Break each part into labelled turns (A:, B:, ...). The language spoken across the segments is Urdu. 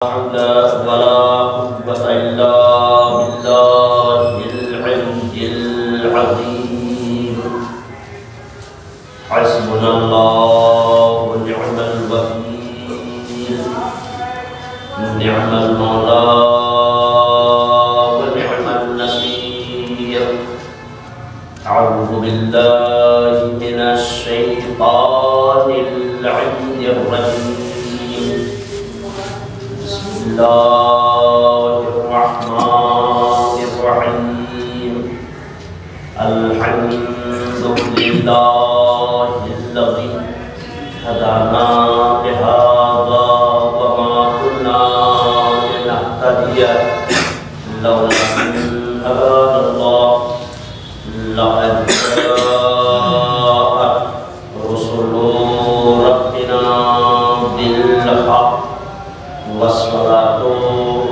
A: حول ولا قوة إلا بالله العلي العظيم. حسبنا الله ونعم الوكيل، نعم المولى ونعم النصير. أعوذ بالله من الشيطان اللعين الرجيم. بسم الله الرحمن الرحيم. الحمد لله الذي هدانا لهذا وما كنا لنهتدي لولا أن هدانا الله. لقد جاءت رسل ربنا بالحق والصلاة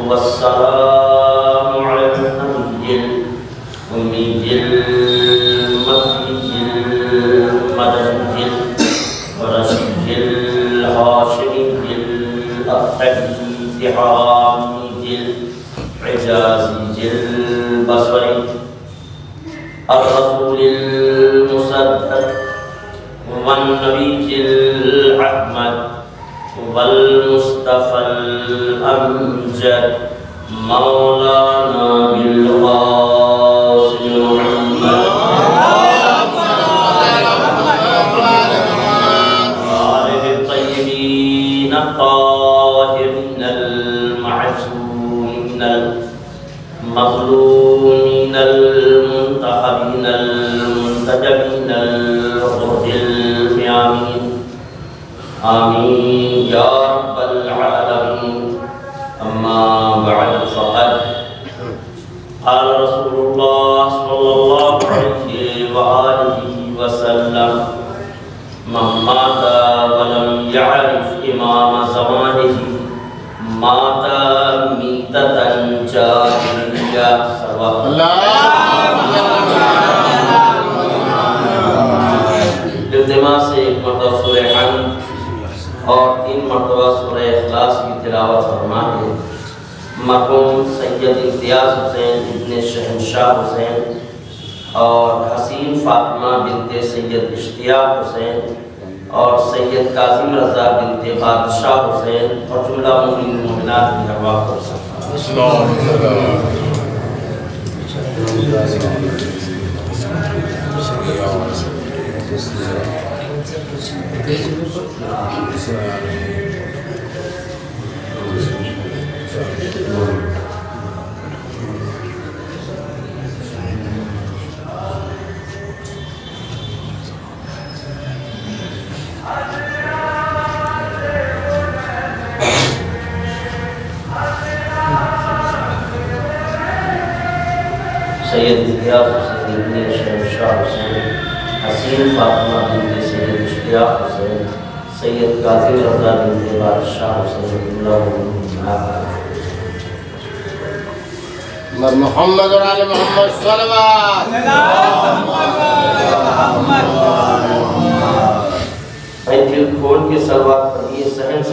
A: والسلام على النبي الأمي المكي المدني ورسول الهاشمي الأطهري حامد العجازي البصري الرسول المصدق والنبي الأحمد والمصطفى الأمجد مولانا بالقاسم محمد وآله الطيبين الطاهرين المعصومين المظلومين المنتخبين المنتجبين الغر الميامين. آمين يا رب العالمين. أما بعد فقد قال رسول الله صلى الله عليه وآله وسلم: من مات ولم يعرف إمام زمانه مات ميتة جاهلية. التماس سے ایک مرتبہ سورہ حمد اور 3 مرتبہ سورہ اخلاص کی تلاوت فرمائے. مرحوم سید امتیاز حسین ابن شہنشاہ حسین اور حسین فاطمہ بنت سید اشتیاق حسین اور سید کاظم رضا بنت بادشاہ حسین اور جملہ مومنین مومنات کی ارواح کو سید امتیاز حسین ابن شہنشاہ حسین، حسین فاطمہ بنت سید اشتیاق حسین، سید کاظم رضا بنت بادشاہ حسین اللہ
B: محمد اور آل محمد صلوات.
A: بھائی دل کھول کے صلوات پڑھیے سہن سے.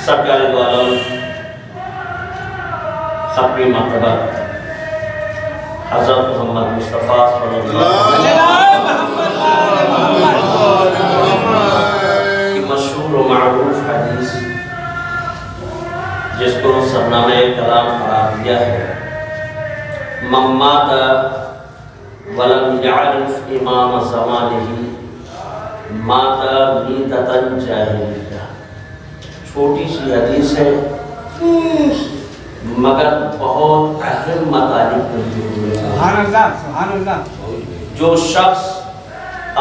A: سرکار دو عالم ختمی مرتبہ حضرت محمد مصطفیٰ صلی اللہ علیہ وسلم کی مشہور و معروف حدیث جس کو سرنامہ کلام قرار دیا ہے: من مات ولم يعرف امام زمانه مات میتۃ جاہلیہ. چھوٹی سی حدیث ہے مگر بہت اہم مطالب ہوئے.
C: سبحان اللہ سبحان اللہ.
A: جو شخص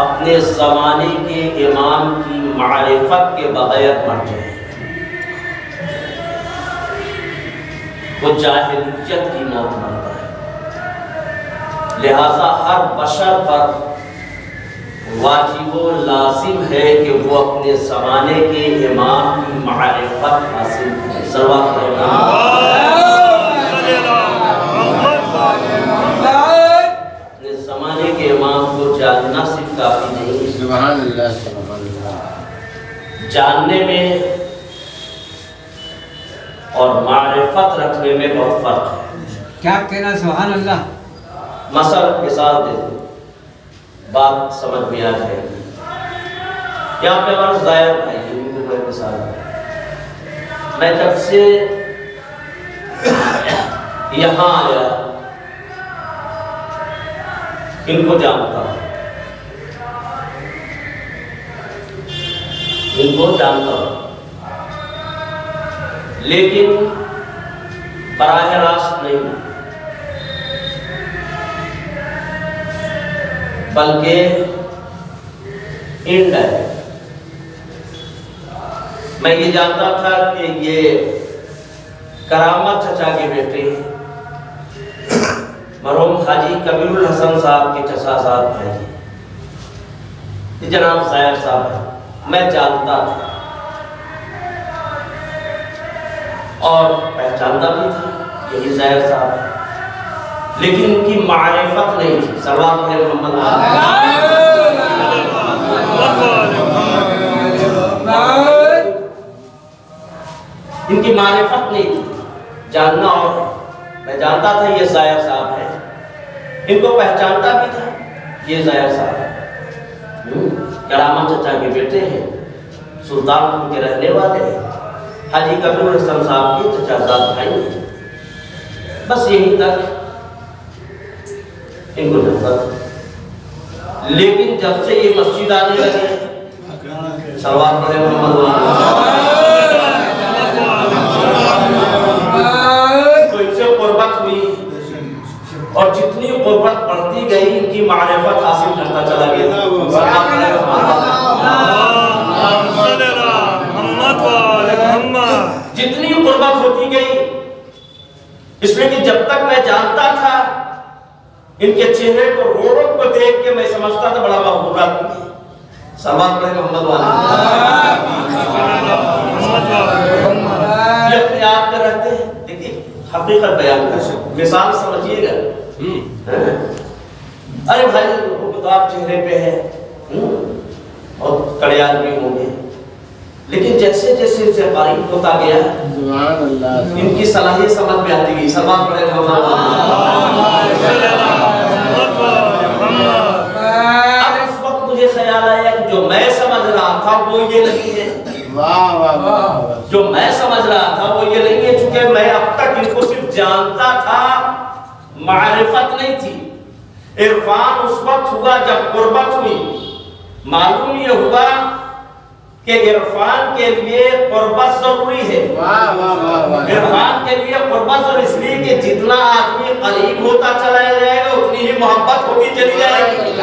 A: اپنے زمانے کے امام کی معرفت کے بغیر مر جائے وہ جاہلیت کی موت مرتا ہے. لہذا ہر بشر پر واجب و لازم ہے کہ وہ اپنے زمانے کے امام کی معرفت حاصل کرے. صلوات اپنے زمانے کے امام کو جاننا صرف کافی نہیں،
B: سبحان اللہ سبحان اللہ،
A: جاننے میں اور معرفت رکھنے میں بہت فرق ہے۔
C: کیا کہنا سبحان اللہ۔
A: مثال مثال دے دوں، بات سمجھ میں آ جائے گی۔ یہاں پہ ہمارا ظاہر بھائی یہ بھی کوئی مثال ہے، میں جب سے یہاں آیا ان کو جانتا ہوں، ان کو جانتا ہوں، لیکن براہ راست نہیں، بلکہ انڈائریکٹ۔ میں یہ جانتا تھا کہ یہ کرامت چچا کے بیٹے مرحوم حاجی کبیر الحسن صاحب کے چچا صاحب ہیں، یہ جناب ظاہر صاحب ہیں، میں جانتا تھا اور پہچانتا بھی تھا یہی ظاہر صاحب ہے، لیکن ان کی معرفت نہیں تھی۔ صلوات علی محمد ان کی معرفت نہیں تھی، جاننا اور میں جانتا تھا یہ ظاہر صاحب ہے، ان کو پہچانتا بھی تھا یہ ظاہر صاحب ہے، کرامت چچا کے بیٹے ہیں، سلطان پور کے رہنے والے ہیں، حاجی کبیر الحسن صاحب کے چچا زاد بھائی ہیں، بس یہی تک ان کو جانتا تھا۔ لیکن جب سے یہ مسجد آنے لگے، صلوات علی محمد تو ان سے قربت ہوئی، اور جتنی قربت بڑھتی گئی ان کی معرفت حاصل کرتا چلا گیا۔ جتنی قربت ہوتی گئی، اس لیے کہ جب تک میں جانتا تھا ان کے چہرے کو، روڑوں کو دیکھ کے میں سمجھتا تھا بڑا محبوب آدمی، صلوات علی محمد یہ اپنے آپ میں رہتے ہیں۔ دیکھیے حقیقت بیان کر، مثال سمجھیے گا۔ ارے بھائی آپ چہرے پہ ہے اور کڑے آدمی ہوں گے، لیکن جیسے جیسے ان سے قریب ہوتا گیا ان کی صلاحیت سمجھ میں آتی گئی۔ صلوات علی محمد۔ اب اس وقت مجھے خیال آیا کہ جو میں سمجھ رہا تھا وہ یہ نہیں ہے، جو میں سمجھ رہا تھا وہ یہ نہیں ہے، چونکہ میں اب تک ان کو صرف جانتا تھا، معرفت نہیں تھی۔ عرفان اس وقت ہوا جب قربت ہوئی، معلوم یہ ہوا کہ عرفان کے لیے قربت ضروری ہے۔ عرفان کے لیے قربت ضروری اس لیے کہ جتنا آدمی قریب ہوتا چلا جائے گا اتنی ہی محبت ہوتی چلی جائے گی،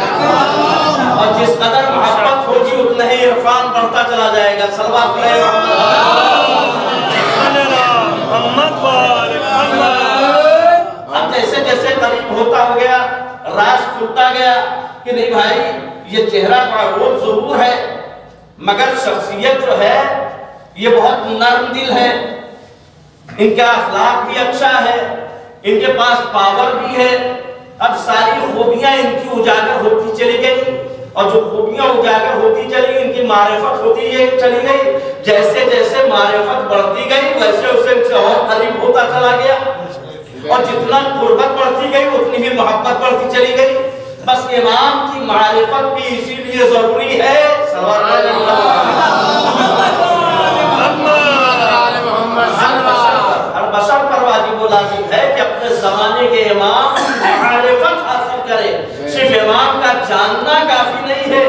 A: اور جس قدر محبت ہوگی اتنا ہی عرفان بڑھتا چلا جائے گا۔ صلوات علی محمد۔ اب جیسے جیسے قریب ہوتا ہو گیا راز کھلتا گیا کہ نہیں بھائی یہ چہرہ بڑا روب ضرور ہے، مگر شخصیت جو ہے یہ بہت نرم دل ہے، ان کا اخلاق بھی اچھا ہے، ان کے پاس پاور بھی ہے۔ اب ساری خوبیاں ان کی اجاگر ہوتی چلی گئی، اور جو خوبیاں اجاگر ہوتی چلی گئی ان کی معرفت ہوتی چلی گئی۔ جیسے جیسے معرفت بڑھتی گئی ویسے اسے ان سے اور قریب ہوتا چلا گیا، اور جتنا قربت بڑھتی گئی اتنی ہی محبت بڑھتی چلی گئی۔ بس امام کی معرفت بھی اسی لیے ضروری ہے۔ ہر بشر پر واجب و لازم ہے کہ اپنے زمانے کے امام معرفت حاصل کرے۔ صرف امام کا جاننا کافی نہیں ہے،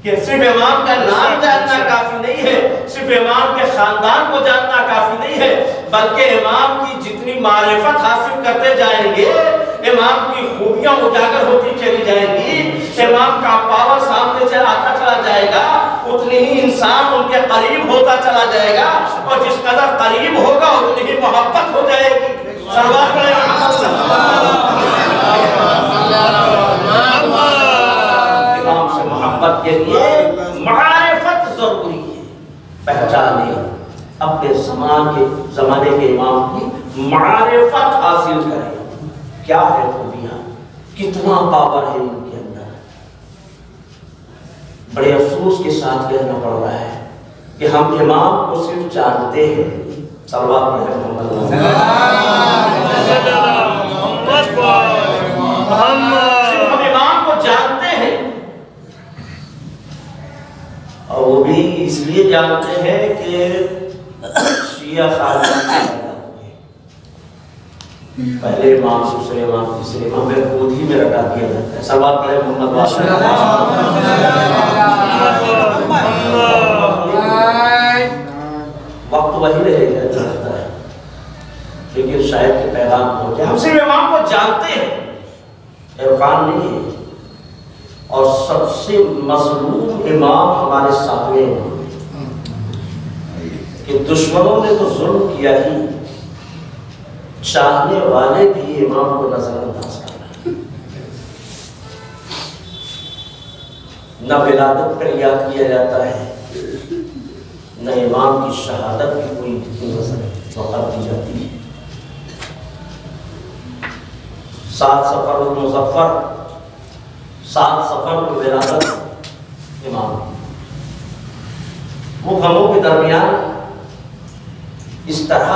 A: کہ صرف امام کا نام جاننا کافی نہیں ہے، صرف امام کے خاندان کو جاننا کافی نہیں ہے، بلکہ امام کی جتنی معرفت حاصل کرتے جائیں گے امام کی خوبیاں اجاگر ہوتی چلی جائیں گی، امام کا پاور سامنے سے آتا چلا جائے گا، اتنی ہی انسان ان کے قریب ہوتا چلا جائے گا، اور جس قدر قریب ہوگا اتنی ہی محبت ہو جائے گی۔ صلوات علی امام سے محبت کے لیے معرفت ضروری ہے، پہچانے اپنے زمانے کے امام کی معرفت حاصل کریں، کیا ہے خوبیاں، کتنا پاور ہے ان کے اندر، بڑے افسوس کے ساتھ کہنا پڑ رہا ہے کہ ہم امام کو صرف جانتے ہیں، صلوات پڑھیں محمد صرف ہم امام کو جانتے ہیں، اور وہ بھی اس لیے جانتے ہیں کہ شیعہ خاندان پہلے امام، دوسرے امام، تیسرے امام میں خود ہی میں رٹا دیا جاتا ہے۔ صلوات پڑھیں محمد وقت وہی رہے گا جو رہتا ہے، لیکن شاید کہ پیغام پہنچے۔ ہم صرف امام کو جانتے ہیں، عرفان نہیں ہے، اور سب سے مظلوم امام ہمارے ساتویں امام کہ دشمنوں نے تو ظلم کیا ہی، چاہنے والے بھی امام کو نظر انداز کر رہے ہیں۔ نہ ولادت پر یاد کیا جاتا ہے، نہ امام کی شہادت کی کوئی نظر وقت دی جاتی ہے۔ 7 صفر المظفر، 7 صفر کو ولادت امام، وہ غموں کے درمیان اس طرح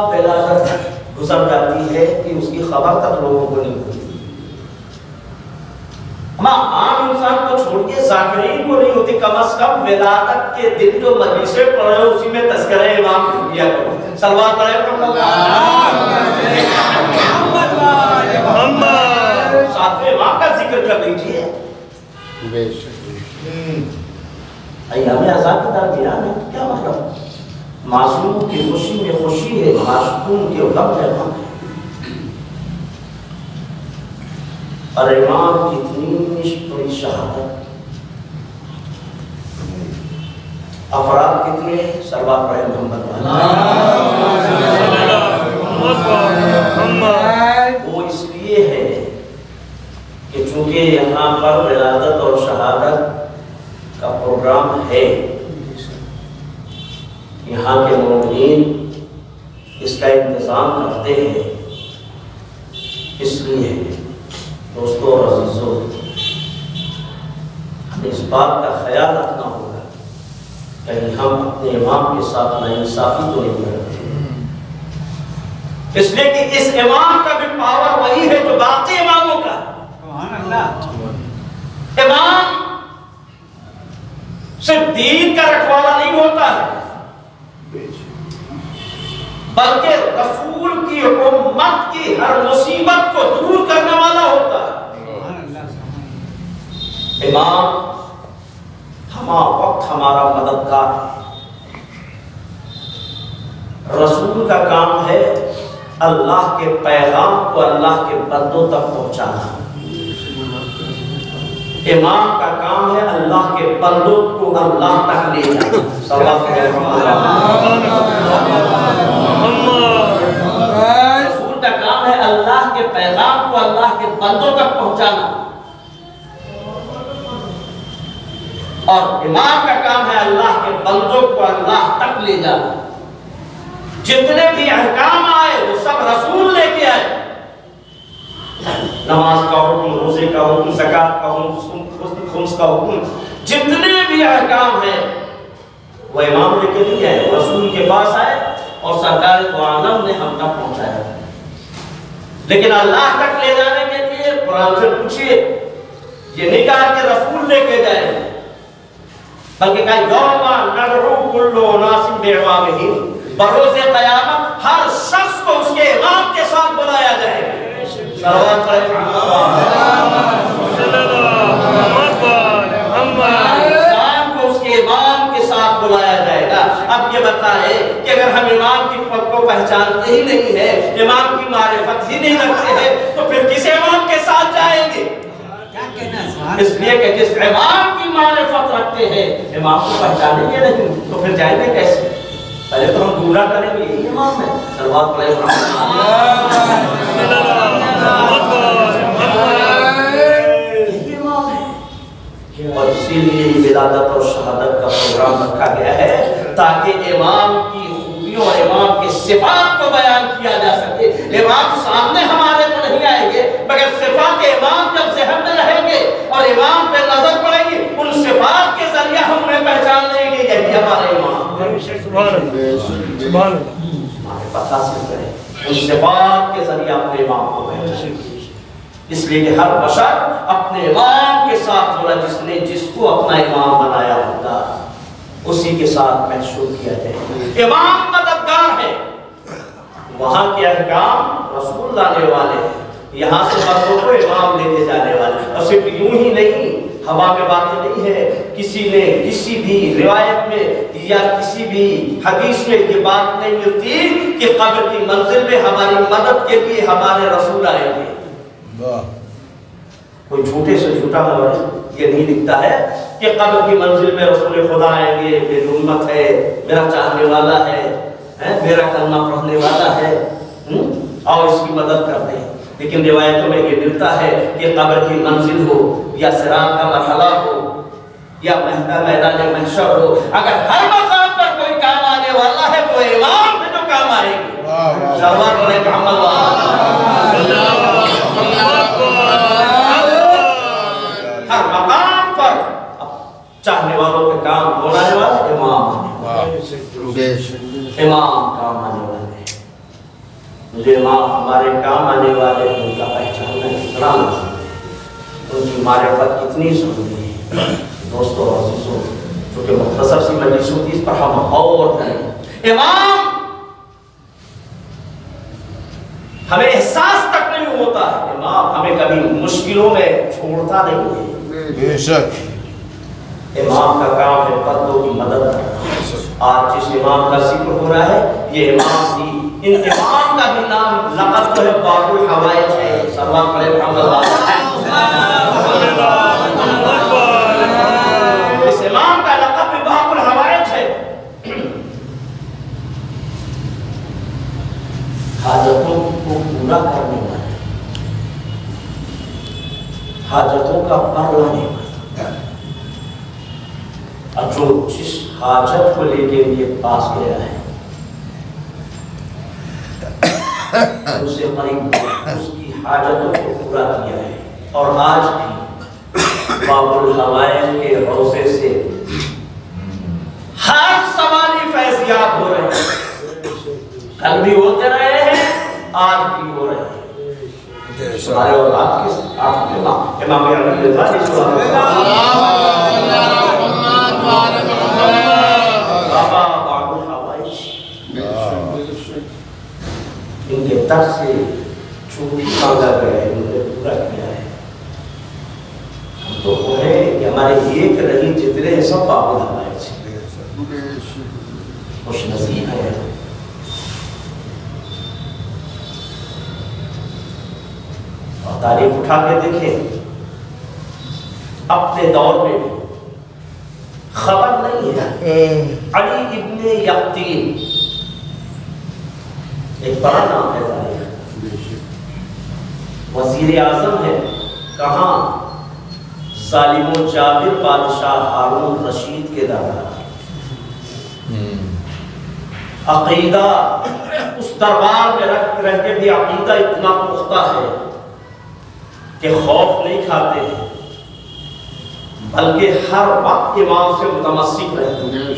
A: ولادت گزر جاتی ہے کہ اس کی خبر تک لوگوں کو نہیں ہوتی۔ عام انسان کو چھوڑیے، ذاکرین کو نہیں ہوتی، کم از کم ولادت کے دن جو مجلسیں پڑھ رہے اسی میں تذکرہ امام کیا کرو۔ صلوات پڑھیں ساتویں امام کا ذکر کر لیجیے۔ ایام اذان کے درمیان ہے، کیا مطلب؟ معصوم کی خوشی میں خوشی ہے، معصوم کے غم میں غم ہے۔ اور امام کی اتنی بڑی شہادت، افراد کتنے ہیں؟ صلوات پڑھیں محمد۔ وہ اس لیے ہے کہ چونکہ یہاں پر ولادت اور شہادت کا پروگرام ہے، یہاں کے مومنین اس کا انتظام کرتے ہیں، اس لیے دوستو اور عزیزو ہمیں اس بات کا خیال رکھنا ہوگا کہیں ہم اپنے امام کے ساتھ ناانصافی تو نہیں کرتے، اس لیے کہ اس امام کا بھی پاور وہی ہے جو باقی اماموں کا۔ امام صرف دین کا رکھوالا نہیں ہوتا ہے، بلکہ رسول کی امت کی ہر مصیبت کو دور کرنے والا ہوتا ہے۔ امام ہمارا وقت ہمارا مددگار ہے۔ رسول کا کام ہے اللہ کے پیغام کو اللہ کے بندوں تک پہنچانا، امام کا کام ہے اللہ کے بندوں کو اللہ تک لے جانا۔ رسول کا کام ہے اللہ کے پیغام کو اللہ کے بندوں تک پہنچانا، اور امام کا کام ہے اللہ کے بندوں کو اللہ تک لے جانا۔ جتنے بھی احکام آئے وہ سب رسول لے کے آئے، نماز کا حکم، روزے کا حکم، زکوٰۃ کا حکم، خمس کا حکم، جتنے بھی احکام ہیں وہ امام لے کے نہیں آئے، رسول کے پاس آئے اور سرکار دو عالم نے ہم تک پہنچایا۔ لیکن اللہ تک لے جانے کے لیے قرآن سے پوچھئے، یہ نہیں کہا کہ رسول لے کے جائے، بلکہ کہا یوم ندعو کل اناس بامامہم، بروز قیامت ہر شخص کو اس کے امام کے ساتھ بلایا جائے گا۔ صلوات پڑھیں انسان کو اس کے امام کے ساتھ بلایا جائے گا۔ اب یہ بتائے کہ اگر ہم امام کی پد کو پہچانتے ہی نہیں ہے، امام کی معرفت ہی نہیں رکھتے ہیں، تو پھر کس امام کے ساتھ جائیں گے؟ اس لیے کہ جس امام کی معرفت رکھتے ہیں امام کو پہچانیں گے نہیں تو پھر جائیں گے کیسے؟ پہلے تو ہم گمراہ کریں گے یہی امام ہے۔ صلوات پڑھیں یہی امام ہے، اور اسی لیے ولادت اور شہادت کا پروگرام رکھا گیا ہے تاکہ امام کی خوبیوں اور امام کی صفات کو بیان کیا جا سکے۔ امام سامنے ہمارے تو نہیں آئیں گے، مگر صفات امام جب ذہن میں رہیں گے اور امام پہ نظر پڑے گی، ان صفات کے یہ ہمارے امام
B: سبحان اللہ
A: ہمارے پتہ حاصل کریں ان صفات کے ذریعے اپنے امام کو پہچانیں اس لیے کہ ہر بشر اپنے امام کے ساتھ ہونا جس نے جس کو اپنا امام بنایا ہوتا اسی کے ساتھ محشور کیا جائے امام مددگار ہے وہاں کے احکام رسول لانے والے ہیں یہاں سے بندوں کو امام لے کے جانے والے اور صرف یوں ہی نہیں ہوا میں باتیں نہیں ہے کسی نے کسی بھی روایت میں یا کسی بھی حدیث میں یہ بات نہیں ملتی کہ قبر کی منزل میں ہماری مدد کے لیے ہمارے رسول آئیں گے کوئی جھوٹے سے جھوٹا مورد یہ نہیں لکھتا ہے کہ قبر کی منزل میں رسول خدا آئیں گے میری امت ہے میرا چاہنے والا ہے میرا کلمہ پڑھنے والا ہے اور اس کی مدد کرتے ہیں لیکن روایتوں میں یہ ملتا ہے کہ قبر کی منزل ہو یا صراط کا مرحلہ ہو یا میدان محشر ہو اگر ہر مقام پر کوئی کام آنے والا ہے تو امام ہے جو کام آئے گے شروعات ہونے کا عمل ہر مقام پر چاہنے والوں کے کام بولانے والے امام کام آنے والے مجھے امام ہمارے کام آنے والے ان کا پہچاننا اتنا لازم ہے ان کی معرفت اتنی ضروری ہے دوستو اور عزیزوں چونکہ مختصر سی مجلس ہوتی اس پر ہم اور کریں امام ہمیں احساس تک نہیں ہوتا ہے امام ہمیں کبھی مشکلوں میں چھوڑتا نہیں ہے
D: بے شک
A: امام کا کام ہے بندوں کی مدد کرنا آج جس امام کا ذکر ہو رہا ہے یہ امام بھی ان امام کا بھی نام لقب جو ہے باب الحوائج ہے سروات پڑھے محمد اس امام کا لقب بھی باب الحوائج ہے حاجتوں کو پورا کرنے والے حاجتوں کا پر لانے والے اور جو جس حاجت کو لے کے یہ پاس گیا ہے اسے قریب اس کی حاجتوں کو پورا کیا ہے اور آج بھی باب الحوائج کے روضے سے ہر سوالی فیضیات ہو رہے ہیں کل بھی ہوتے رہے ہیں آج بھی ہو رہے ہیں ہمارے اور آپ کے امام علی رضا جس بابا باب الحوائج ان کے در سے چھوٹی مانگا گیا ہے انہوں نے پورا کیا ہے تو وہ ہے کہ ہمارے ایک رہی جتنے ہیں سب باب الحوائج خوش نصیب ہے اور تاریخ اٹھا کے دیکھیں اپنے دور میں خبر نہیں ہے علی ابن یقطین ایک بڑا نام ہے تاریخ وزیر اعظم ہے کہاں ظالم و جابر بادشاہ ہارون رشید کے دادا عقیدہ اس دربار میں رہ کے بھی عقیدہ اتنا پختہ ہے کہ خوف نہیں کھاتے ہیں بلکہ ہر وقت امام سے متمسک رہتے ہیں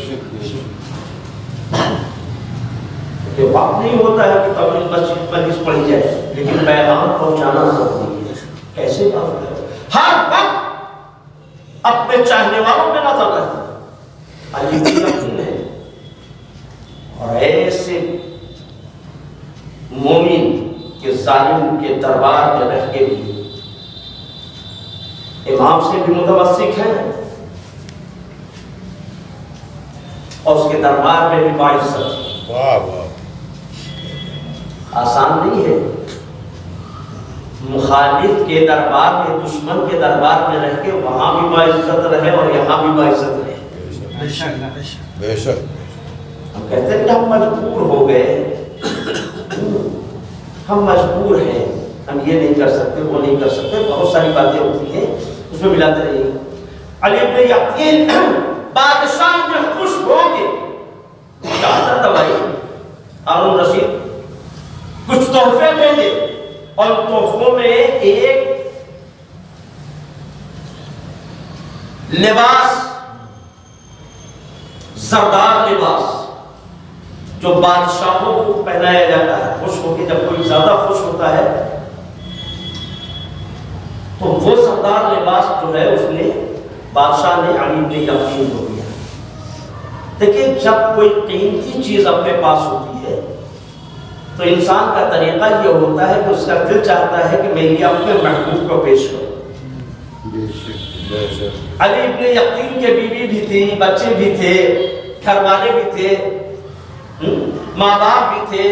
A: کہ وقت نہیں ہوتا ہے کہ تبلیغ مسجد مجلس پڑھی جائے لیکن پیغام پہنچانا ضروری ہے کیسے بات ہے ہر وقت اپنے چاہنے والوں پہ نظر رہتا علی کی یقین ہے اور ایسے مومن کے ظالم کے دربار میں رہ کے بھی امام سے بھی متمسک ہے اور اس کے دربار میں بھی باعزت ہے آسان نہیں ہے مخالف کے دربار میں دشمن کے دربار میں رہ کے وہاں بھی باعزت رہے اور یہاں بھی باعزت رہے
D: بے شک
A: ہم کہتے ہیں کہ ہم مجبور ہو گئے ہم مجبور ہیں ہم یہ نہیں کر سکتے وہ نہیں کر سکتے بہت ساری باتیں ہوتی ہیں اس میں ملاتے رہیے علی ابن یقین بادشاہ میں خوش ہو کے چادر دبائی ہارون رشید کچھ تحفے دیں گے اور تحفوں میں ایک لباس زردار لباس جو بادشاہوں کو پہنایا جاتا ہے، خوش ہو کے جب کوئی زیادہ خوش ہوتا ہے تو وہ زردار لباس جو ہے اس نے بادشاہ نے علی بن یقین کو دیا۔ دیکھیں جب کوئی قیمتی چیز اپنے پاس ہوتی ہے تو انسان کا طریقہ یہ ہوتا ہے کہ اس کا دل چاہتا ہے کہ میں یہ اپنے محبوب کو پیش کروں۔ علی بن یقین کے بیوی بھی تھی، بچے بھی تھے، گھر والے بھی تھے، ماں باپ بھی تھے۔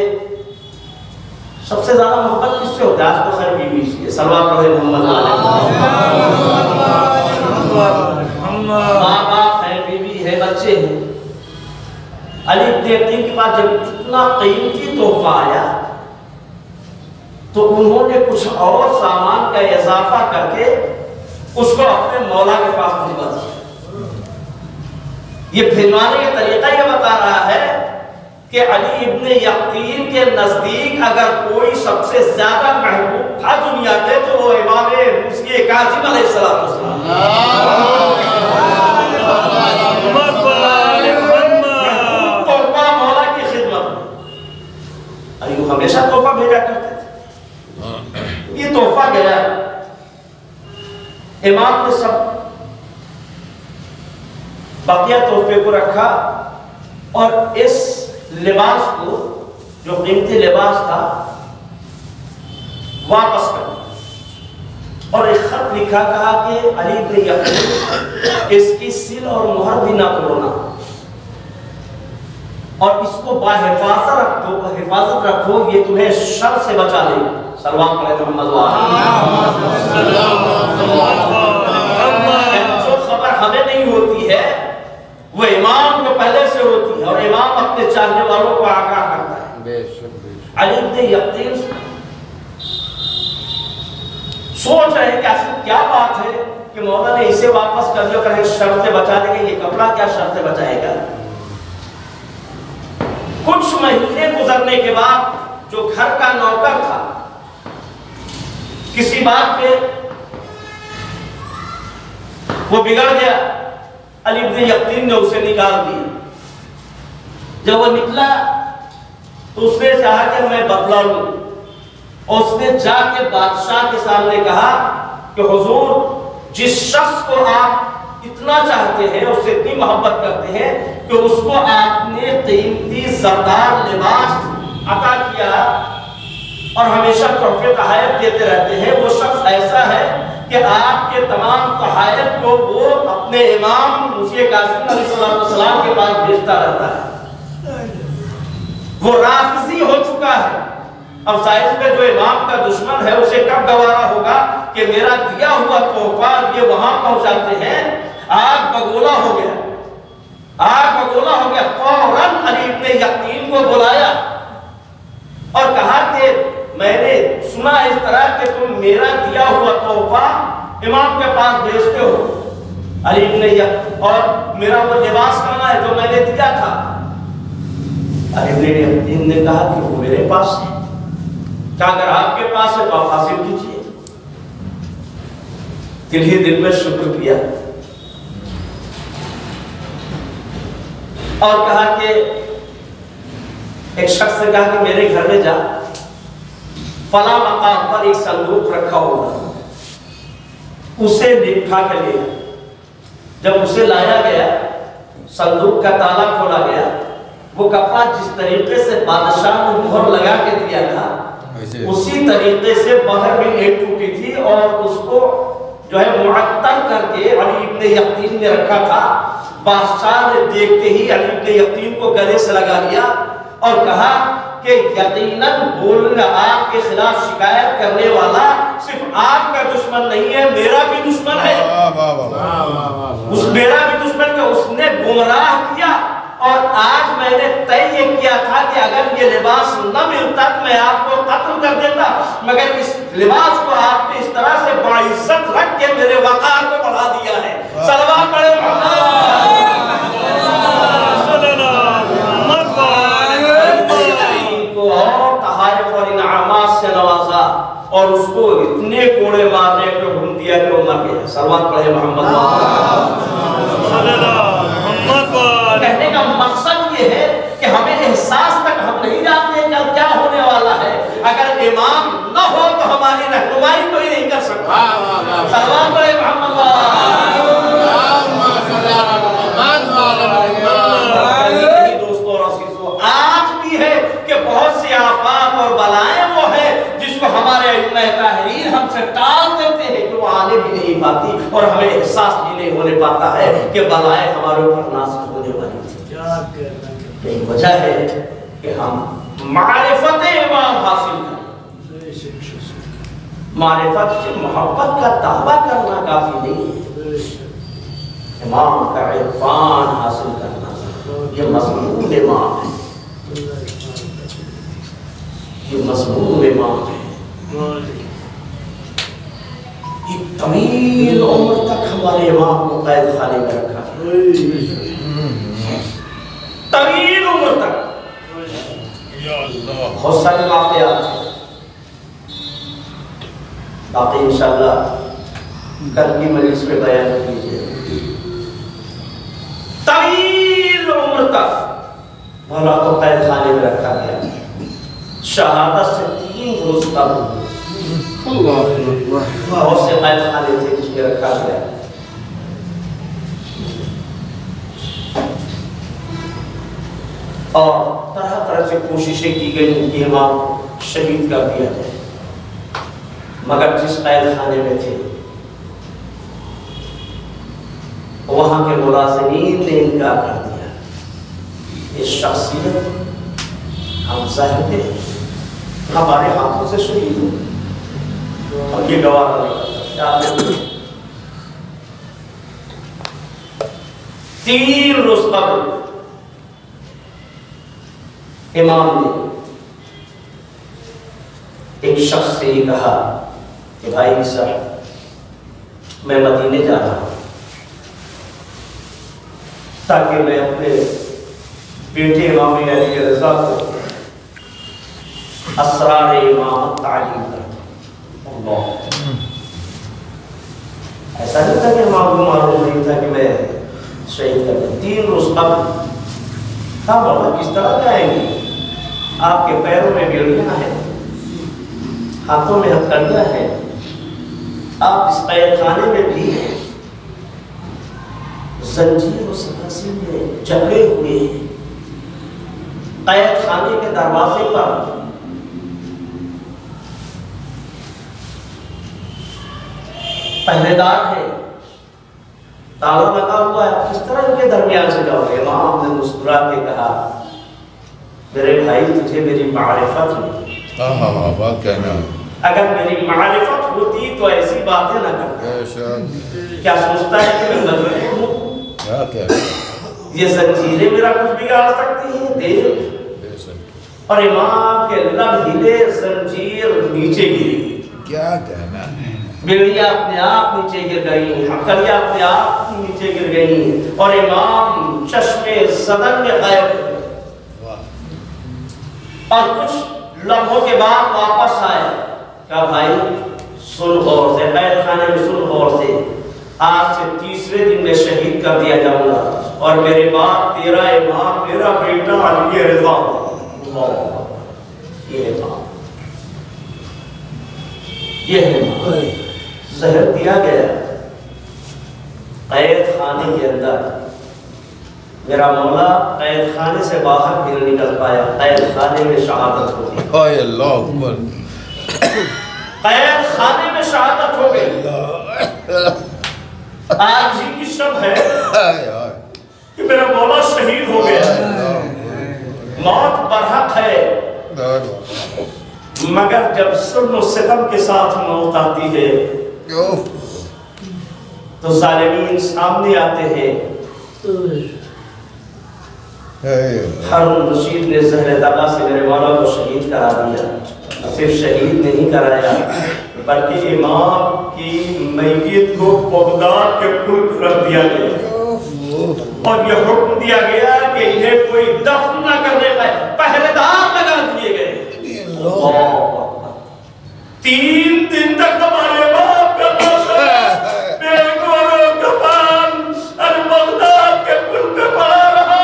A: سب سے زیادہ محبت کس سے ہوتا ہے؟ آج تو خیر بیوی سے، صلوات پڑھے محمد ماں باپ ہے، بیوی ہے، بچے ہیں۔ علی بن یقین کے پاس جب اتنا قیمتی تحفہ آیا تو انہوں نے کچھ اور سامان کا اضافہ کر کے اس کو اپنے مولا کے پاس بھجوا دیا۔ یہ بھجوانے کا طریقہ یہ بتا رہا ہے کہ علی ابن یقین کے نزدیک اگر کوئی سب سے زیادہ محبوب تھا دنیا کے تو وہ امام موسی کاظم علیہ السلام۔ مولا کی خدمت میں ایوب ہمیشہ تحفہ بھیجا کرتے تھے، یہ تحفہ گیا۔ امام نے سب بقیہ تحفے کو رکھا اور اس لباس کو جو قیمتی لباس تھا واپس کر دیا اور ایک خط لکھا، کہا کہ علی بن یقین اس کی سل اور مہر بھی نہ توڑنا اور اس کو حفاظت رکھو، یہ تمہیں شر سے بچا لے گا۔ صلوات پڑھے محمد جو خبر ہمیں نہیں ہوتی ہے وہ امام کو پہلے سے ہوتی ہے اور امام اپنے چاہنے والوں کو آگاہ کرتا ہے۔ علی بن یقین سوچ رہے ہیں کہ اصل کیا بات ہے کہ مولا نے اسے واپس کر دیا، کہ شر سے بچا دے گا، یہ کپڑا کیا شر سے بچائے گا۔ کچھ مہینے گزرنے کے بعد جو گھر کا نوکر تھا کسی بات پہ وہ بگڑ گیا، علی بن یقین نے اسے نکال دیا۔ جب وہ نکلا تو اس نے چاہا کہ میں بدلہ لوں اور اس نے جا کے بادشاہ کے سامنے کہا کہ حضور جس شخص کو آپ اتنا چاہتے ہیں، اس سے اتنی محبت کرتے ہیں کہ اس کو آپ نے قیمتی زردار لباس عطا کیا اور ہمیشہ تحفے تحائف دیتے رہتے ہیں، وہ شخص ایسا ہے کہ آپ کے تمام تحائف کو وہ اپنے امام موسی کاظم علیہ السلام کے پاس بھیجتا رہتا ہے۔ وہ رافضی ہو چکا ہے، اب ظاہر میں جو امام کا دشمن ہے اسے کب گوارا ہوگا کہ میرا دیا ہوا تحفہ یہ وہاں پہنچاتے ہیں۔ آگ بگولا ہو گیا، فوراً علی بن یقین کو بلایا اور کہا کہ میں نے سنا اس طرح کہ تم میرا دیا ہوا تحفہ امام کے پاس بھیجتے ہو، علی بن یقین، اور میرا وہ لباس کہاں ہے جو میں نے دیا تھا؟ علی بن یقین نے کہا کہ وہ میرے پاس ہے، کہ اگر آپ کے پاس ہے تو آپ حاصل کیجئے۔ دل ہی دل میں شکر کیا اور کہا کہ ایک شخص نے کہا کہ میرے گھر میں جا، فلاں مقام پر ایک صندوق رکھا ہوگا، اسے اٹھا کے لے۔ جب اسے لایا گیا، صندوق کا تالا کھولا گیا، وہ کپڑا جس طریقے سے بادشاہ نے مہر لگا کے دیا تھا اسی طریقے سے باہر میں ایک ٹوٹی تھی اور اس کو جو ہے معطر کر کے علی بن یقین نے رکھا تھا۔ بادشاہ نے دیکھتے ہی علی بن یقین کو گلے سے لگا لیا اور کہا کہ یقیناً بولنا آپ کے خلاف شکایت کرنے والا صرف آپ کا دشمن نہیں ہے، میرا بھی دشمن ہے۔ میرا بھی دشمن کہ اس نے گمراہ کیا اور آج میں نے طے یہ کیا تھا کہ اگر یہ لباس نہ ملتا تو میں آپ کو قتل کر دیتا، مگر اس لباس کو آپ نے اس طرح سے باعزت رکھ کے میرے وقار کو بڑھا دیا ہے۔ صلوات پڑھے اور تحائف اور انعامات سے نوازا اور اس کو اتنے کوڑے مارنے پہ حکم دیا کہ وہ مر گیا۔ صلوات پڑھے محمد۔ کہنے کا نہیں ہونے پاتا ہے کہ بلائیں ہمارے اوپر نازل ہونے والی تھی. یہی وجہ ہے کہ ہم معرفت امام حاصل کریں. معرفت سے محبت کا دعویٰ کرنا کافی نہیں ہے، امام کا عرفان حاصل کرنا یہ مضمون امام ہے. یہ مضمون امام ہے. ایک طویل عمر تک ہمارے امام کو قید خانے میں رکھا ہے. طویل عمر تک بہت سارے واقعات ہیں، باقی انشاءاللہ کل کی مجلس میں بیان کیجیے. طویل عمر تک مولا کو قید خانے میں رکھا گیا. شہادت سے 3 روز قبل بہت سے قید خانے تھے جس میں رکھا گیا. اور طرح طرح سے کوششیں کی گئی کہ امام شہید کر دیا جائے، مگر جس قید خانے میں تھے وہاں کے ملازمین نے انکار کر دیا. یہ شخصیت ہم چاہتے ہمارے ہاتھوں سے شہید ہو، اور یہ گواہ نہیں. 3 روز قبل امام نے ایک شخص سے یہ کہا کہ بھائی صاحب میں مدینے جا رہا ہوں تاکہ میں اپنے بیٹے امام علی رضا کو اسرار امامت تعلیم کروں. اللہ، ایسا نہیں تھا کہ امام کو معلوم نہیں تھا کہ میں شہید کر دوں. 3 روز قبل کہا مولا کس طرح جائیں گے؟ آپ کے پیروں میں بیڑیاں ہیں، ہاتھوں میں ہتھکڑیاں ہیں، آپ اس قید خانے میں بھی ہیں، زنجیر و سلاسل میں جکڑے ہوئے ہیں، قید خانے کے دروازے پر پہرے دار ہے، تالا لگا ہوا ہے، کس طرح ان کے درمیان سے جاؤ گے؟ امام نے مسکرا کے کہا میرے بھائی تجھے میری معرفت ہوئی، اگر میری معرفت ہوتی تو ایسی باتیں نہ کرتا. کیا سوچتا ہے کہ میں مجبور ہوں؟ یہ زنجیریں میرا کچھ بگاڑ سکتی ہیں؟ دیکھ، اور امام کے لب ہلے، زنجیر نیچے گری.
D: کیا کہنا ہے؟
A: بیڑیاں اپنے آپ نیچے گر گئی، ہتھکڑیاں اپنے آپ نیچے گر گئی، اور امام چشمے صدر میں غائب ہو گئے. اور کچھ لمحوں کے بعد واپس آئے. کہا بھائی سن غور سے، قید خانے میں سن غور سے، آج سے 3 دن میں شہید کر دیا جاؤں گا، اور میرے بعد تیرا امام میرا بیٹا علی رضا. یہ امام، یہ امام زہر دیا گیا قید خانے کے اندر. میرا مولا قید خانے سے باہر بھی نہیں نکل پایا، قید خانے میں شہادت ہو گئی.
D: اے اللہ اکبر،
A: قید خانے میں شہادت ہو گئی. آج ہی کی شب ہے کہ میرا مولا شہید ہو گیا. موت برحق ہے، مگر جب ظلم و ستم کے ساتھ موت آتی ہے تو ظالمین سامنے آتے ہیں. ہارون رشید نے زہر دغا سے میرے مولا کو شہید کرا دیا. صرف شہید نہیں کرایا بلکہ امام کی میت کو بغداد کے پل پر رکھ دیا گیا، اور یہ حکم دیا گیا کہ انہیں کوئی دفن نہ کرنے پائے، پہرے دار لگا دیے گئے. 3 دن تک ہمارے باپ کا بے گورو کفن بغداد کے پل پہ پڑا رہا.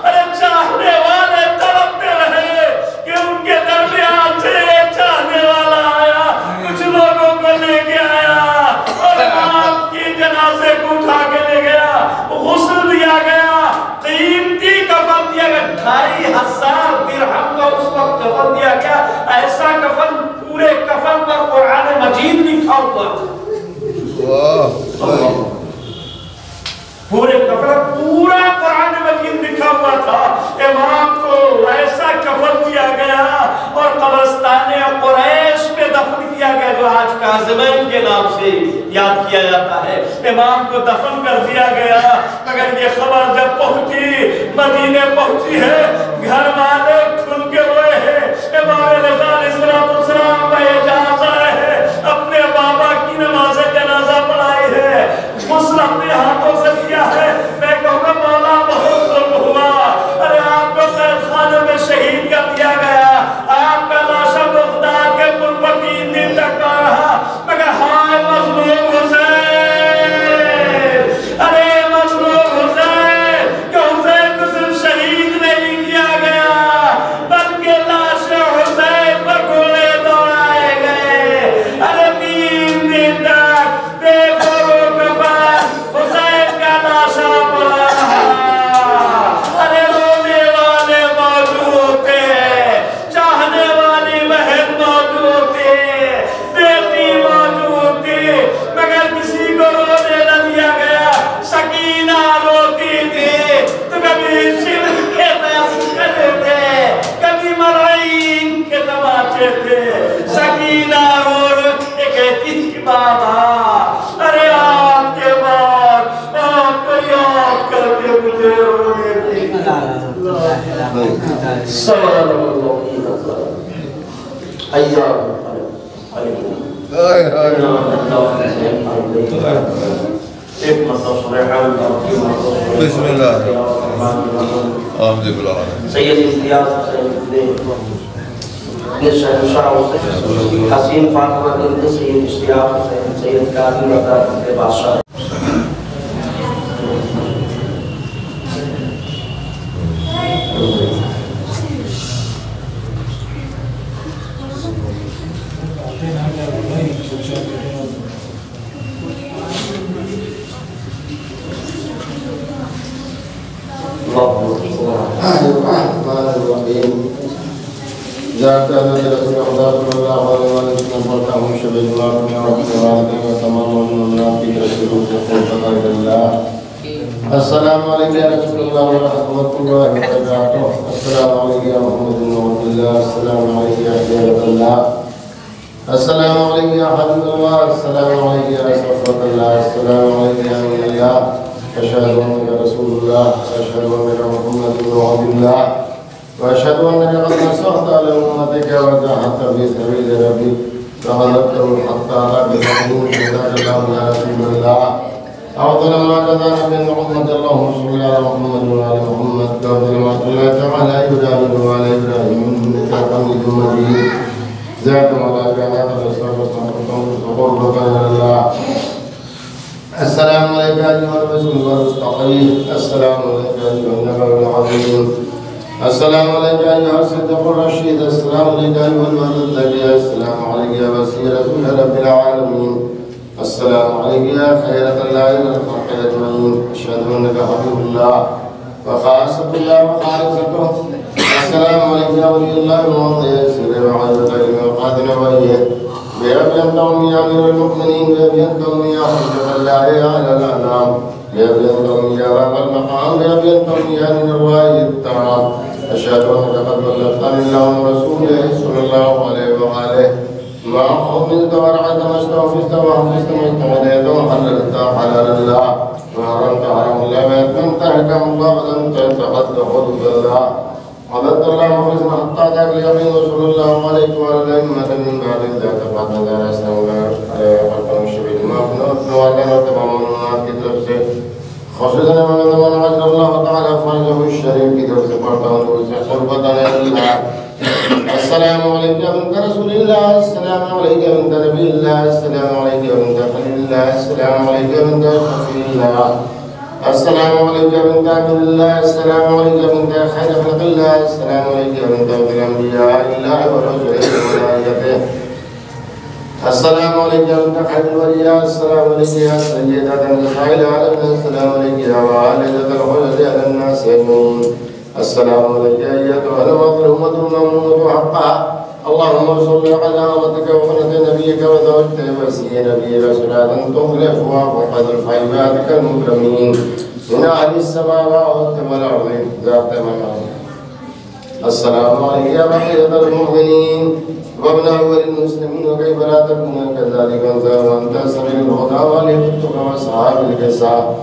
A: ارے چاہنے والے تڑپتے رہے کہ ان کے درمیان سے چاہنے والا آیا، کچھ لوگوں کو لے کے آیا اور آپ کی جنازے کو اٹھا کے لے گیا، غسل دیا گیا، قیمتی کفن دیا گیا. 2500 درہم کا اس وقت کفن دیا گیا. ایسا کفن پورے کفن پر قرآن مجید لکھا ہوا.
B: پورا قرآن مجید لکھا ہوا تھا، امام کو ایسا کفن دیا گیا اور قبرستان قریش میں دفن کیا گیا جو آج کاظمین کے نام سے یاد کیا جاتا ہے۔ امام کو دفن کر دیا گیا، مگر یہ خبر جب پہنچی، مدینے پہنچی ہے، گھر والے کھل کے روئے ہیں۔ امام رضا علیہ السلام کا اجازہ ہے، اپنے بابا کی نماز جنازہ پڑھائی ہے، غسل اپنے ہاتھوں سے کیا ہے۔ میں کہوں گا مولا بہت ظلم ہوا، ارے آپ کو قید خانے میں شہید کر دیا گیا، آپ کا لاشا بغداد کے پل پر 3 دن تک پڑا رہا، مگر ہائے مظلوم حسین، ارے مظلوم حسین، کہ حسین کو صرف شہید نہیں کیا گیا بلکہ لاش حسین پر گھوڑے دوڑائے گئے۔ ارے 3 دن تک دیکھو حسین کا لاشا پڑا رہا، ارے رونے والے موجود تھے، چاہنے والی بہن موجود تھی، بیٹی موجود تھی، مگر کسی کو رونے نہ دیا گیا۔ سکینہ روتی تھی تو کبھی شمر کے تماچے تھے، کبھی مرعین کے تماچے تھے۔ سکینہ رو کے کہتی تھی بابا، ارے آپ کے بعد آپ کو یاد کر کے مجھے رونے کی سوال ایام ایک مرتبہ سبحان اللہ
D: بسم اللہ الحمد للہ
A: سید امتیاز حسین شہنشاہ حسین، حسین فاطمہ بنت سید اشتیاق حسین، سید کاظم رضا بنت بادشاہ۔
E: جاءت أن رسول الله صلى الله عليه وسلم فرتهم شبه الله من رحمة الله وتمام من الله في رسوله تقول إلى الله. السلام عليك يا رسول الله ورحمة الله وبركاته. السلام عليك يا محمد بن عبد الله. السلام عليك يا حبيب الله. السلام عليك يا حبيب الله. السلام عليك يا صفوة الله. السلام عليك يا أمين الله. أشهد أنك رسول الله. أشهد أنك محمد بن عبد الله. وأشهد أنك قد نصحت على أمتك وجاهدت في سبيل ربك فغلبته حتى أتاك اليقين كتاب الله يا رسول الله. أفضل ما جزى نبي محمد اللهم صل على محمد وعلى محمد كافر ما صلى تعالى إبراهيم وعلى إبراهيم إنك حميد مجيد. زاد ملائكة تقربك إلى الله. السلام عليك أيها الرسول والمستقيم. السلام عليك أيها النبي العظيم. السلام عليك أيها الصديق الرشيد. السلام عليك أيها الولد الذكي. السلام عليك يا وسيلة رسول رب العالمين. السلام عليك يا خيرة الله إلى الخلق أجمعين. أشهد أنك حبيب الله وخاصة الله وخالصته. السلام عليك يا ولي الله المعطي السر وعزة المقادر وإيه بأبي أنت أمي يا أمير المؤمنين. بأبي أنت أمي يا حجة الله على الأنام. بأبي أنت أمي يا رب المقام. بأبي أنت أمي يا من الرواية التمام. أشهد أنك قد بلغت من الله ورسوله صلى الله عليه وآله ما حملت ورعت ما استوفزت وحفظت ما استمديت وحللت حلال الله وحرمت حرام الله وأتممت أحكام الله ولم تنتقد حدود الله. عبدت الله مخلصا حتى أتاك اليقين وصلى الله عليك وعلى الأئمة من بعد ذاك بعد ذلك أسلم خلقا الشبيل ما كنا وعلنا تمام في درسه خصوصا من عجل الله تعالى فرجه الشريف في درس فرطان وصحبة الله. السلام عليك يا بنت رسول الله. السلام عليك يا بنت نبي الله. السلام عليك يا بنت خليل الله. السلام عليك يا بنت شفيع الله. السلام عليك يا بنت عبد الله. السلام عليك يا بنت خير خلق الله. السلام عليك يا بنت الأنبياء الله ورسله وملائكته. السلام عليك يا بنت خير الولياء. السلام عليك يا سيدة نساء العالمين. السلام عليك يا والدة الخلد على الناس أجمعين. السلام عليك أيتها المظلومة الممنوعة حقها. اللهم صل على عبدك وبنت نبيك وزوجته وسيء نبيك صلاة تخلفها وقد الحيباتك المكرمين من أهل السماوات والأرض ذات منام. السلام عليك يا بقية المؤمنين وابن أول المسلمين وكيف لا تكون كذلك وأنت سبيل الهدى ولفتك وأصحاب الكساء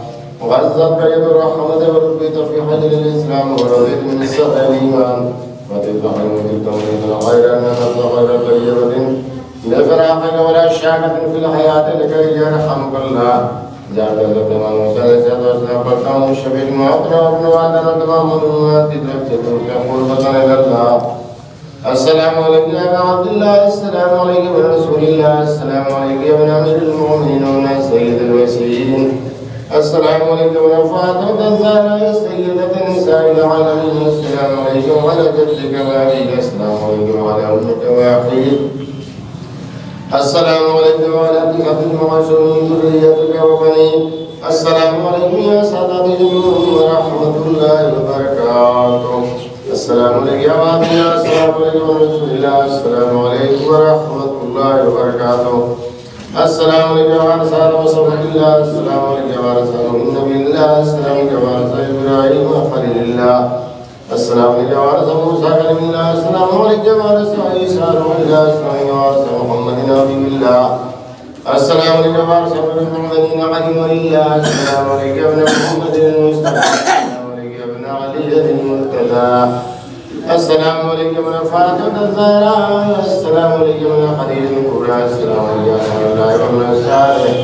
E: وغزت يد الرحمة وربيت في حجر الإسلام ورضيت من السبع الإيمان وتفرحين بالتوحيد غير أن غير طيبة لفراقك ولا شاكة في الحياة لكي يرحمك الله جعل الزمان وسلسة وسلم فرقام الشبيل معطنا وابن وعدنا تمام تدرك تقول بطن إلى الله. السلام عليكم يا عبد الله، السلام عليكم يا رسول الله، السلام عليكم يا ابن أمير المؤمنين ومن سيد الوسيلين، السلام عليكم يا فاطمة الزهراء يا سيدة نساء العالمين، السلام عليكم وعلى جدك وأبيك، السلام عليكم وعلى أمك وأخيك، السلام عليكم وعلى أبيك المعصومين ذريتك وبنيك، السلام عليكم يا سادة الجنود ورحمة الله وبركاته. السلام عليكم يا عبد الله، السلام عليكم ورسول الله، السلام عليكم ورحمة الله وبركاته. السلام عليكم وعلى سلام وصحبه الله، السلام عليكم وعلى سلام النبي الله، السلام عليكم وعلى سلام إبراهيم وخليل الله، السلام عليكم وعلى سلام موسى كلم الله، السلام عليكم وعلى سلام عيسى روح الله، السلام عليكم وعلى سلام محمد نبي الله، السلام عليكم وعلى سلام المؤمنين علي ولله، السلام عليكم يا ابن محمد المصطفى، علي المرتضى، السلام عليكم ورحمة فاطمة الزهراء، السلام عليكم ورحمة خديجة الكبرى، السلام عليكم ورحمة الله وبركاته. الصالح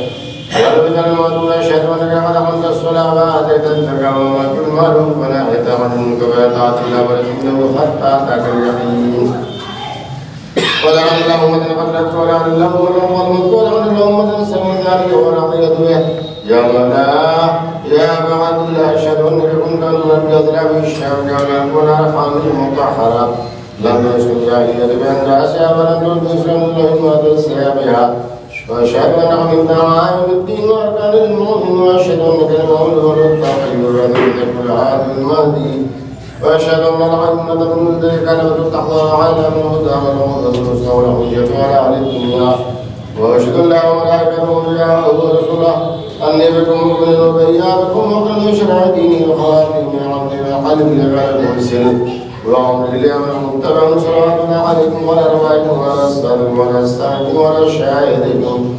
E: وربنا الموضوع أشهد أنك قد أقمت الصلاة وآتيت الزكاة وآتيت المعروف ونهيت عن المنكر وطاعة الله ورسوله حتى أتاك اليقين. ولعن اللهم قدرت ولعن اللهم ظلمت ولعن اللهم سمع ذلك ورضيت به يا مولانا يا أبا عبد الله أشهد أنك كنت من يضرب الشام ولم تكن أرحم المطهرة لم يسكن جاهلية بأن رأسها ولم تلبس الله وتسعى بها وأشهد أنك من دعائم الدين وأركان المؤمن وأشهد أنك المولى والتقي والذي كل عاد المهدي وأشهد أن العلم من ذلك كلمة تحضر على من هدى والعودة والنصر والحجة على أهل الدنيا وأشهد الله وملائكته وأنبياءه ورسله أني بكم مؤمن وبياكم وقد شرع ديني وخاتم عبدي وقلبي لغير المرسل وعمر اليوم المتبع صلواتنا عليكم وعلى روايكم وعلى أصحابكم وعلى أصحابكم وعلى شاهدكم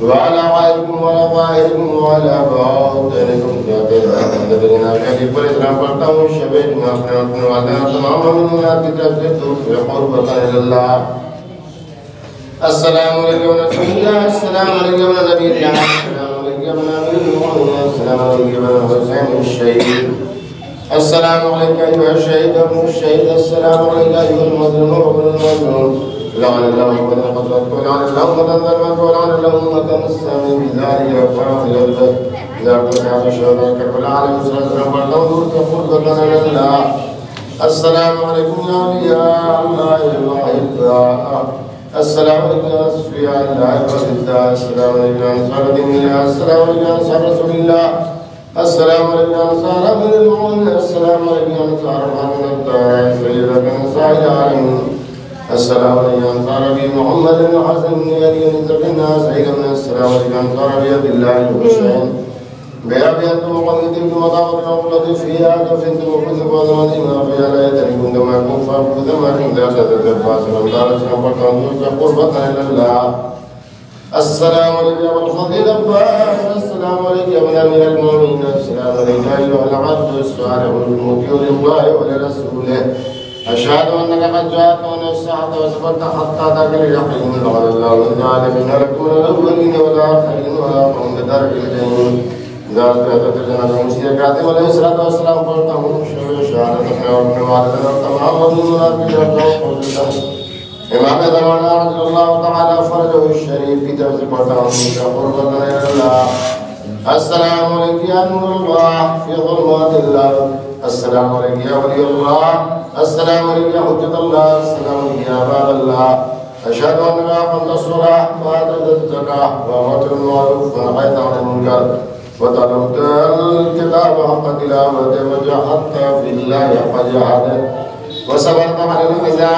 E: وعلى عائلكم وعلى ظاهركم وعلى باطنكم الذين كذب الإسلام فارتموا الشباب ما وعلى تماما من تكفروا في قربة إلى الله. السلام عليكم ورحمة الله، السلام عليكم ورحمة الله، السلام عليكم ورحمة السلام عليكم ورحمة الشهيد، السلام عليك أيها الشهيد ابن الشهيد، السلام عليك أيها المظلوم وابن المظلوم، لعن الله من قتلت ولعن الله من ظلمت ولعن الله من تمسني بذلك وفرح الأرض إذا كنت على شهدك والعالم سلسلة والنور تقول بطنا لله. السلام عليكم يا أولياء الله وأحباء، السلام عليكم يا أصفياء الله وأصدقاء، السلام عليكم يا أنصار دين الله، السلام عليكم يا أنصار رسول الله، السلام عليكم يا أنصار أمير المؤمنين، السلام عليكم يا أنصار محمد الطاهر سيدة نساء العالمين، السلام عليكم يا أنصار أبي محمد الحسن بن علي بن زكريا سيدنا، السلام عليكم يا أنصار أبي عبد الله الحسين بأبي أنتم وقلتم وطاقتنا وقلت فيها كفنتم وكنتم وظلمتم فيها لا يتركون ما كنتم فأخذ ما كنتم لا تتذكر فاسرا قالت سنفرتم قربة إلى الله. السلام عليكم يا الفضل الأباس، السلام عليكم يا ابن أمير المؤمنين، السلام عليك أيها العبد الصالح المطيع لله ولرسوله، أشهد أنك قد جاءت ونسعت وسبقت حتى ذاك اليقين لقد الله من العالمين لكم الأولين والآخرين ولا قوم بدرك الجنين ذات تتجنب المشركات والإسراء والسلام قلتهم شهادتنا وعدتنا وتمام المنافقين إمام زماننا رضي الله تعالى فرجه الشريف في درس قرطان قربة إلى الله. السلام عليك يا نور الله في ظلمات الله، السلام عليك يا ولي الله، السلام عليك يا حجة الله، السلام عليك يا باب الله. أشهد أنك أقمت الصلاة وآتيت الزكاة وأمرت بالمعروف ونهيت عن المنكر وتلوت الكتاب حق تلاوته وجاهدت في الله حق جهاده وصبرت على الأذى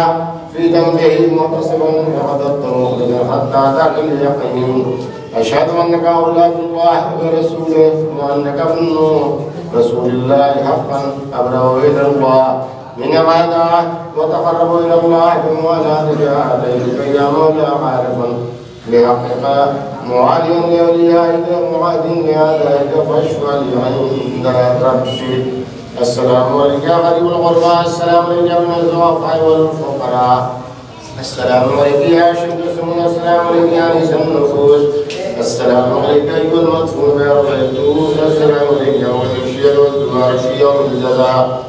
E: في في ذنبه محتسبا وعبدت مخلصا حتى أتاك اليقين أشهد أنك أولاد الله ورسوله وأنك ابن رسول الله حقا أبلغ إلى الله من عبادة وتقرب إلى الله بموالاتك عليك يا مولى عارفا بحقك معاديا لأوليائك معاديا لأعدائك فاشفع لي عند ربي. السلام عليك يا غريب الغرباء، السلام عليك من الضعفاء والفقراء، السلام عليك يا شمس السماء، السلام عليك يا انس النفوس، السلام عليك ايها المدفون بأرض الدوس، السلام عليك يوم الشيل والدمار في يوم الجزاء،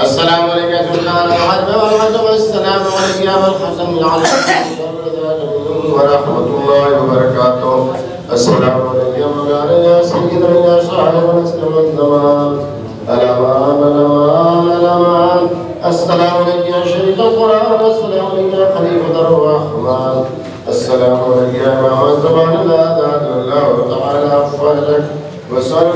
E: السلام عليك يا سلطان العدل والعدل، السلام عليك يا ابا الحسن ورحمة الله وبركاته، السلام عليك يا مولانا يا سيدنا يا صاحب الاسلام والزمان، الأمان الأمان الأمان، السلام عليك يا شريك القرآن، السلام عليك يا خليفة الرحمن، السلام عليك يا إمام الزمان لا تعالى الله تعالى أفضلك، وصلى